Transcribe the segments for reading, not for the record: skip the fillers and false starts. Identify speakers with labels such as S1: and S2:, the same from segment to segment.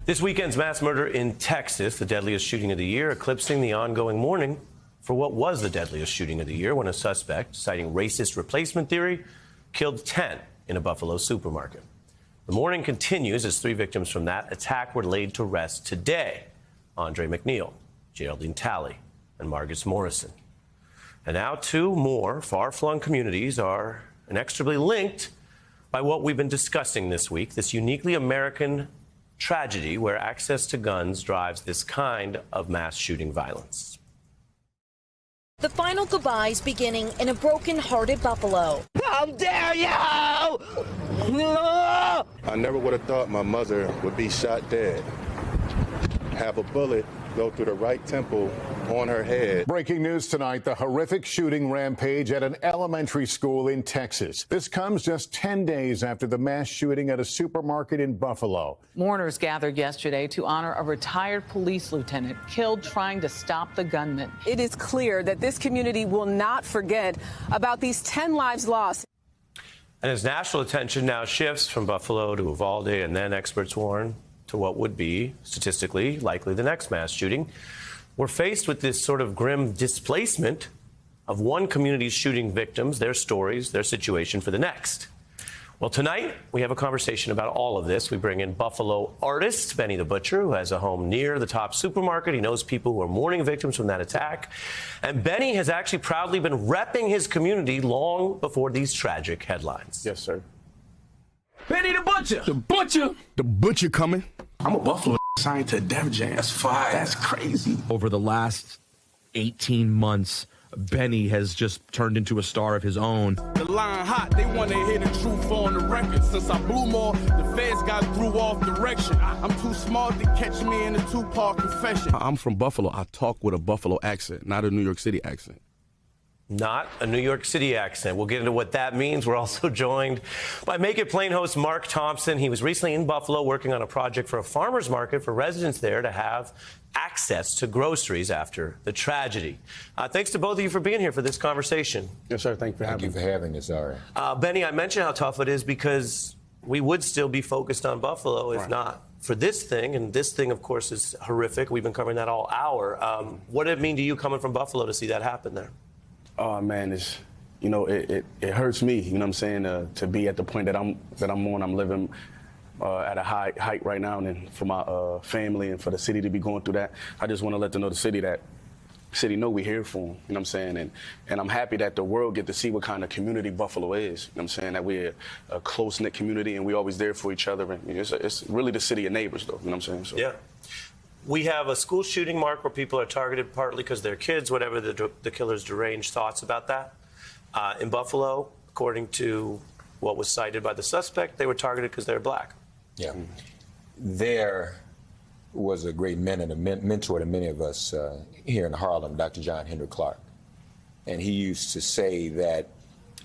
S1: This weekend's mass murder in Texas, the deadliest shooting of the year, eclipsing the ongoing mourning for what was the deadliest shooting of the year when a suspect, citing racist replacement theory, killed 10 in a Buffalo supermarket. The mourning continues as 3 victims from that attack were laid to rest today. Andre McNeil, Geraldine Talley, and Margus Morrison. And now 2 more far-flung communities are inextricably linked by what we've been discussing this week, this uniquely American tragedy where access to guns drives this kind of mass shooting violence.
S2: The final goodbyes beginning in a broken-hearted Buffalo.
S3: How dare you!
S4: I never would have thought my mother would be shot dead. Have a bullet go through the right temple on her head.
S5: Breaking news tonight, the horrific shooting rampage at an elementary school in Texas. This comes just 10 days after the mass shooting at a supermarket in Buffalo.
S6: Mourners gathered yesterday to honor a retired police lieutenant killed trying to stop the gunman.
S7: It is clear that this community will not forget about these 10 lives lost.
S1: And as national attention now shifts from Buffalo to Uvalde, and then experts warn to what would be, statistically, likely the next mass shooting, we're faced with this sort of grim displacement of one community's shooting victims, their stories, their situation for the next. Well, tonight, we have a conversation about all of this. We bring in Buffalo artist Benny the Butcher, who has a home near the top supermarket. He knows people who are mourning victims from that attack. And Benny has actually proudly been repping his community long before these tragic headlines.
S4: Yes, sir.
S8: Benny the Butcher!
S9: The Butcher! The Butcher coming.
S8: I'm a Buffalo signed to Def Jam. That's fire. That's crazy.
S10: Over the last 18 months, Benny has just turned into a star of his own.
S9: The line hot, they want to hear the truth on the record. Since I blew more, the feds got threw off direction. I'm too smart to catch me in a 2-part confession.
S8: I'm from Buffalo. I talk with a Buffalo accent, not a New York City accent.
S1: Not a New York City accent. We'll get into what that means. We're also joined by Make It Plain host Mark Thompson. He was recently in Buffalo working on a project for a farmer's market for residents there to have access to groceries after the tragedy. Thanks to both of you for being here for this conversation.
S4: Yes, sir. Thank you for having us. All right.
S1: Benny, I mentioned how tough it is because we would still be focused on Buffalo if not for this thing. And this thing, of course, is horrific. We've been covering that all hour. What did it mean to you coming from Buffalo to see that happen there?
S8: Oh man, it's it hurts me. You know what I'm saying? To be at the point that I'm on. I'm living at a high height right now, and for my family and for the city to be going through that, I just want to let them know the city know we're here for them. You know what I'm saying? And I'm happy that the world get to see what kind of community Buffalo is. You know what I'm saying? That we're a close knit community and we're always there for each other. And it's really the city of neighbors, though. You know what I'm saying? So.
S1: Yeah. We have a school shooting, Mark, where people are targeted partly because they're kids, whatever the killer's deranged thoughts about that. In Buffalo, according to what was cited by the suspect, they were targeted because they're black.
S11: Yeah. There was a great mentor to many of us here in Harlem, Dr. John Henry Clark. And he used to say that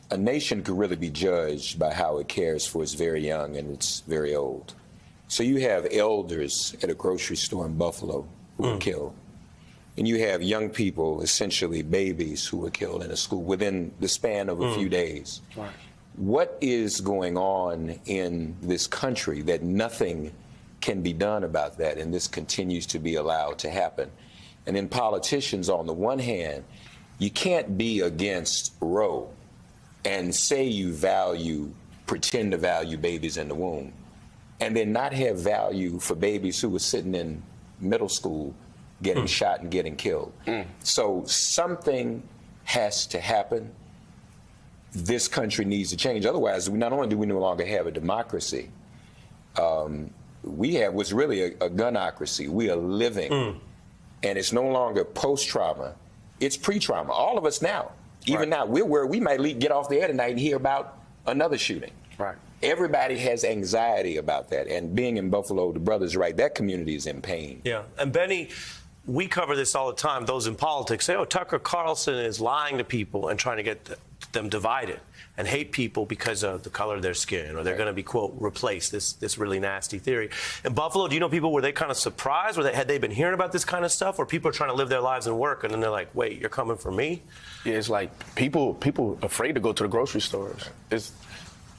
S11: a nation could really be judged by how it cares for its very young and its very old. So you have elders at a grocery store in Buffalo who were killed. And you have young people, essentially babies, who were killed in a school within the span of a few days. Right. What is going on in this country that nothing can be done about that, and this continues to be allowed to happen? And then politicians, on the one hand, you can't be against Roe and say you pretend to value babies in the womb, and then not have value for babies who were sitting in middle school getting shot and getting killed. So something has to happen. This country needs to change. Otherwise, not only do we no longer have a democracy, we have what's really a gunocracy. We are living, and it's no longer post-trauma, it's pre-trauma. All of us now, even now, we're worried we might get off the air tonight and hear about another shooting.
S8: Right.
S11: Everybody has anxiety about that. And being in Buffalo, the brother's right, that community is in pain.
S1: Yeah. And Benny, we cover this all the time. Those in politics say, oh, Tucker Carlson is lying to people and trying to get them divided and hate people because of the color of their skin, or they're going to be, quote, replaced, this really nasty theory. In Buffalo, do you know people, were they kind of surprised? Had they been hearing about this kind of stuff? Or people are trying to live their lives and work, and then they're like, wait, you're coming for me?
S8: Yeah, it's like people afraid to go to the grocery stores.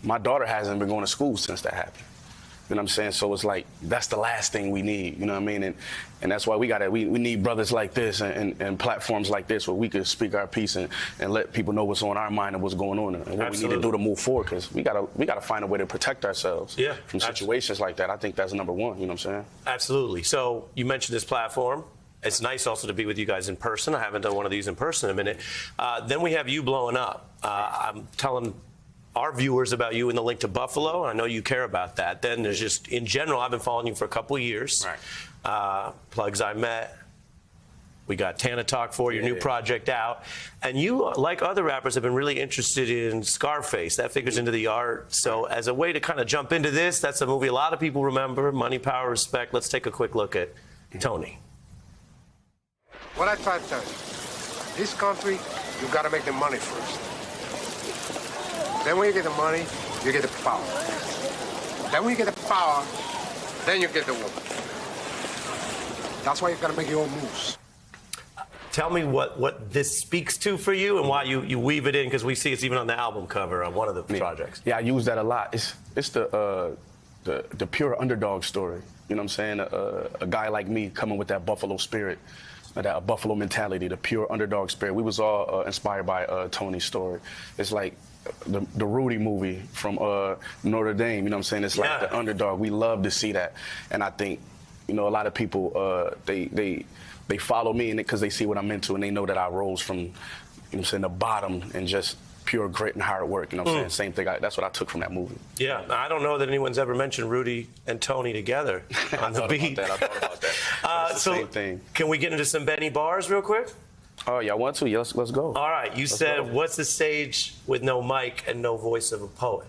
S8: My daughter hasn't been going to school since that happened. You know what I'm saying? So it's like, that's the last thing we need, you know what I mean? And that's why we need brothers like this and platforms like this where we can speak our piece and let people know what's on our mind and what's going on and what we need to do to move forward, because we gotta find a way to protect ourselves from situations like that. I think that's number one, you know what I'm saying?
S1: Absolutely. So you mentioned this platform. It's nice also to be with you guys in person. I haven't done one of these in person in a minute. Then we have you blowing up. I'm telling our viewers about you in the link to Buffalo. I know you care about that. Then there's just, in general, I've been following you for a couple of years. Right. Plugs I Met. We got Tana Talk for your new project out. And you, like other rappers, have been really interested in Scarface. That figures into the art. So as a way to kind of jump into this, that's a movie a lot of people remember, Money, Power, Respect. Let's take a quick look at Tony.
S3: What I try to tell you, this country, you got to make the money first. Then when you get the money, you get the power. Then when you get the power, then you get the woman. That's why you got to make your own moves.
S1: Tell me what this speaks to for you and why you weave it in, because we see it's even on the album cover on one of the projects.
S8: Yeah, I use that a lot. It's the pure underdog story. You know what I'm saying? A guy like me coming with that Buffalo spirit, that Buffalo mentality, the pure underdog spirit. We was all inspired by Tony's story. It's like the Rudy movie from Notre Dame. You know what I'm saying? It's like the underdog. We love to see that, and I think, you know, a lot of people they follow me in it because they see what I'm into and they know that I rose from, you know what I'm saying, the bottom and just pure grit and hard work. You know what I'm saying? Same thing. That's what I took from that movie.
S1: Yeah, I don't know that anyone's ever mentioned Rudy and Tony together on the beat.
S8: I thought about that.
S1: So
S8: same thing.
S1: Can we get into some Benny bars real quick?
S8: Oh, y'all want to? Yeah, let's go.
S1: All right. You said, what's the stage with no mic and no voice of a poet?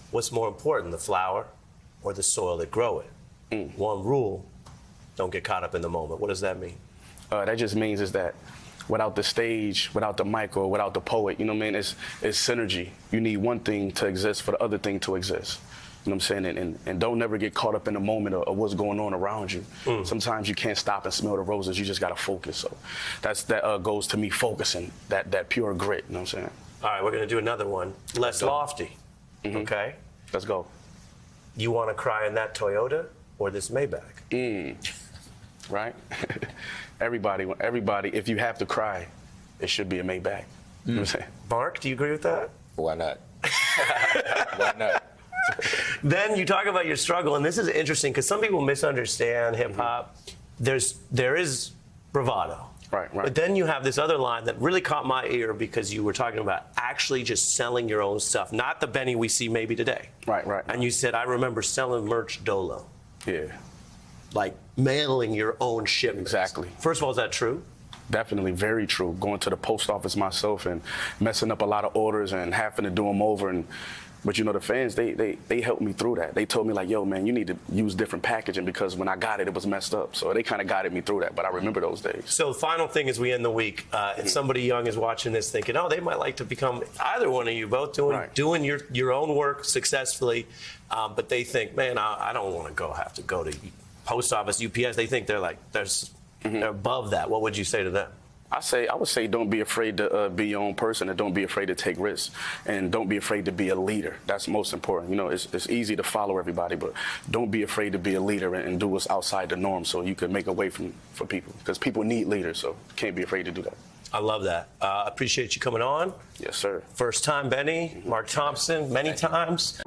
S1: What's more important, the flower or the soil that grow it? One rule, don't get caught up in the moment. What does that mean?
S8: That just means is that without the stage, without the mic, or without the poet, you know what I mean? It's synergy. You need one thing to exist for the other thing to exist. You know what I'm saying? And don't never get caught up in the moment of what's going on around you. Sometimes you can't stop and smell the roses. You just got to focus. So that goes to me focusing, that pure grit. You know what I'm saying?
S1: All right, we're going to do another one. Less lofty. Okay?
S8: Let's go.
S1: You want to cry in that Toyota or this Maybach?
S8: Right? Everybody, if you have to cry, it should be a Maybach. You know what I'm saying?
S1: Mark, do you agree with that?
S11: Why not? Why not?
S1: Then you talk about your struggle, and this is interesting because some people misunderstand hip-hop. There is bravado.
S8: Right.
S1: But then you have this other line that really caught my ear because you were talking about actually just selling your own stuff, not the Benny we see maybe today.
S8: Right.
S1: And you said, I remember selling merch dolo.
S8: Yeah.
S1: Like mailing your own shipments.
S8: Exactly.
S1: First of all, is that true?
S8: Definitely, very true. Going to the post office myself and messing up a lot of orders and having to do them over. But you know, the fans, they helped me through that. They told me like, yo, man, you need to use different packaging because when I got it, it was messed up. So they kind of guided me through that. But I remember those days.
S1: So the final thing as we end the week, if somebody young is watching this thinking, oh, they might like to become either one of you, both doing your own work successfully, but they think, man, I don't want to have to go to post office, UPS. They think they're above that. What would you say to them?
S8: I would say don't be afraid to be your own person, and don't be afraid to take risks, and don't be afraid to be a leader. That's most important. You know, it's easy to follow everybody, but don't be afraid to be a leader and do what's outside the norm so you can make a way for people, because people need leaders, so you can't be afraid to do that.
S1: I love that. I appreciate you coming on.
S8: Yes, sir.
S1: First time, Benny, Mark Thompson, many times.